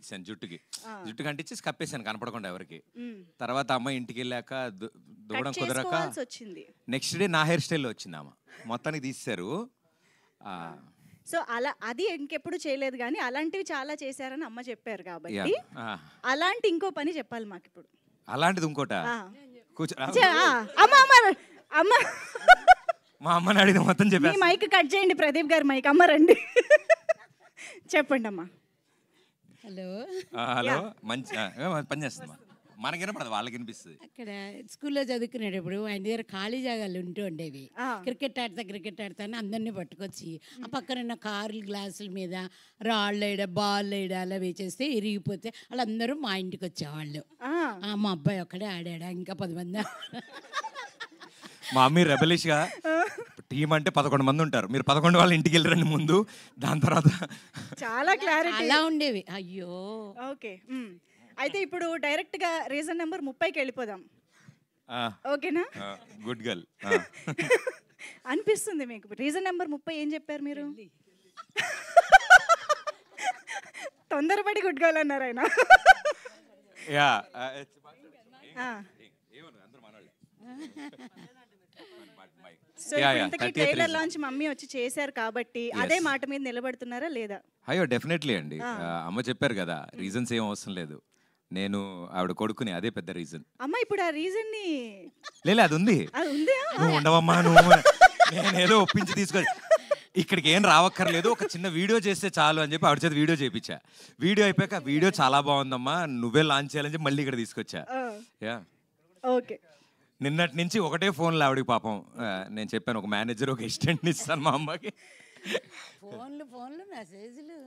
అంటించాను జుట్టుకి అంటించేసి కప్పేసాను కనపడకుండా ఎవరికి. తర్వాత అమ్మ ఇంటికి వెళ్ళాక దూడం కుదరక నెక్స్ట్ డే నా హెయిర్ స్టైల్లో వచ్చింది అమ్మ, మొత్తానికి తీసేశారు. సో అలా అది ఇంకెప్పుడు చేయలేదు, కానీ అలాంటివి చాలా చేశారని అమ్మ చెప్పారు కాబట్టి అలాంటి ఇంకో పని చెప్పాలి మాకు ఇప్పుడు. అలాంటిది ఇంకోట అమ్మ మా అమ్మని అడిగిన మొత్తం చెప్పి మైక్ కట్ చేయండి, ప్రదీప్ గారి మైక్. అమ్మ రండి, చెప్పండి అమ్మా. హలో మంచి పని చేస్తుందమ్మా, మనకి వినపడదు వాళ్ళకి వినిపిస్తుంది. అక్కడ స్కూల్లో చదువుకునేటప్పుడు ఆయన దగ్గర ఖాళీ జాగాలు ఉంటూ ఉండేవి. క్రికెట్ ఆడతాను అందరినీ పట్టుకొచ్చి ఆ పక్కన ఉన్న కార్లు గ్లాసుల మీద రాళ్ళు వేయడం బాల్ వేయడం అలా వేచేస్తే ఇరిగిపోతే వాళ్ళందరూ మా ఇంటికి వచ్చేవాళ్ళు. మా అబ్బాయి ఒక్కడే ఆడాడా, ఇంకా 10 మంది. మా అమ్మ రెబలిష్ గా టీం అంటే 11 మంది ఉంటారు, మీరు 11 వాళ్ళ ఇంటికి వెళ్ళరండి ముందు, దాని తర్వాత చాలా క్లారిటీ అలా ఉండేవి. అయ్యో ఓకే. అయితే ఇప్పుడు డైరెక్ట్ గా రీజన్ నెంబర్ 30కి వెళ్ళిపోదాం, ఓకేనా? గుడ్ గర్ల్ అనిపిస్తుంది మీకు. రీజన్ నెంబర్ 30 ఏం చెప్పారు మీరు? తొందరపడి గుడ్ గర్ల్ అన్నారు ఆయన. సో ఇంతకీ ట్రైలర్ లాంచ్ మమ్మీ వచ్చి చేశారు కాబట్టి అదే మాట మీద నిలబడుతున్నారా లేదా? అయ్యో డెఫినెట్లీ అండి. అమ్మ చెప్పారు కదా, రీజన్స్ ఏం అవసరం లేదు, నేను ఆవిడ కొడుకుని, అదే పెద్ద రీజన్. అమ్మ ఇప్పుడు ఆ రీజన్ ని లేదు అది ఉంది, నువ్వు ఉండవమ్మా, నేనేదో ఒప్పించి తీసుకొని ఇక్కడికి ఏం రావక్కర్లేదు, ఒక చిన్న వీడియో చేస్తే చాలు అని చెప్పి ఆవిడ చేత వీడియో చేయించా. వీడియో అయిపోయాక వీడియో చాలా బాగుందమ్మా, నువ్వే లాంచ్ చేయాలని చెప్పి మళ్ళీ ఇక్కడ తీసుకొచ్చా. ఓకే. నిన్నటి నుంచి ఒకటే ఫోన్లో ఆవిడకి పాపం నేను చెప్పాను, ఒక మేనేజర్ ఒక అసిస్టెంట్ని ఇస్తాను మా అమ్మకి. ఫోన్లు మెసేజ్లు.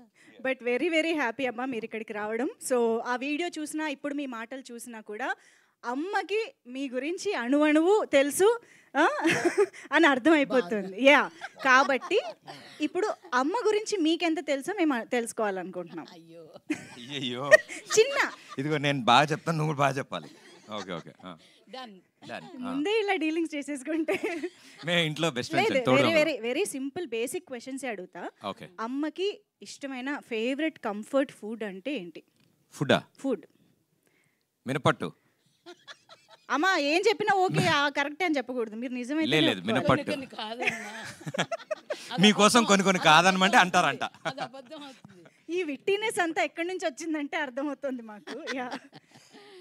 బట్ వెరీ వెరీ హ్యాపీ అమ్మ మీరు ఇక్కడికి రావడం. సో ఆ వీడియో చూసినా ఇప్పుడు మీ మాటలు చూసినా కూడా అమ్మకి మీ గురించి అణువణువు తెలుసు అని అర్థమైపోతుంది. యా, కాబట్టి ఇప్పుడు అమ్మ గురించి మీకెంత తెలుసో మేము తెలుసుకోవాలనుకుంటున్నాం. అయ్యో చిన్న ఇదిగో నేను బాగా చెప్తాను, నువ్వు బాగా చెప్పాలి. ఓకే ఓకే, ముందే ఇలా డీలింగ్స్ చేసేసుకుంటే ఇంట్లో best very very very simple basic questions అడుగుతా. అమ్మకి ఇష్టమైన ఫేవరెట్ కంఫర్ట్ ఫుడ్ అంటే ఏంటి? ఫుడ్ మినపట్టు. అమ్మ ఏం చెప్పినా ఓకే కరెక్ట్ అని చెప్పకూడదు, మీరు నిజమైతే లేదు మినపట్టు. మీకోసం కొన్ని కాదనమంటే అంటారంట. ఈ విట్టినెస్ అంతా ఎక్కడి నుంచి వచ్చిందంటే అర్థమవుతుంది మాకు.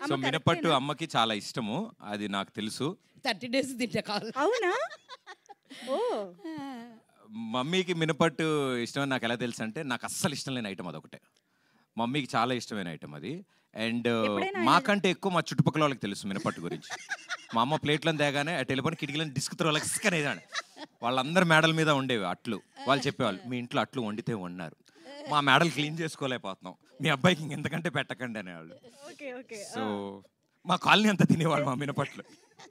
సో మినపట్టు అమ్మకి చాలా ఇష్టము, అది నాకు తెలుసు. 30 days తింటా కావాలి. అవునా? ఓ మమ్మీకి మినపట్టు ఇష్టం నాకు ఎలా తెలుసు అంటే, నాకు అస్సలు ఇష్టం లేని ఐటమ్ అదొకటే, మమ్మీకి చాలా ఇష్టమైన ఐటమ్ అది. అండ్ మాకంటే ఎక్కువ మా చుట్టుపక్కల వాళ్ళకి తెలుసు మినపట్టు గురించి. మా అమ్మ ప్లేట్లను తేగానే ఆ టెలిఫోన్ కిటికీలను డిస్క్ త్రోలకి అనేదాన్ని. వాళ్ళందరూ మేడల మీద ఉండేవి అట్లు, వాళ్ళు చెప్పేవాళ్ళు మీ ఇంట్లో అట్లు వండితే వండారు, మా మేడలు క్లీన్ చేసుకోలేకపోతున్నాం, మీ అబ్బాయికి ఇంకెంతకంటే పెట్టకండి అనేవాళ్ళు. సో మా కాలనీ అంతా తినేవాళ్ళు మా మినపట్లు.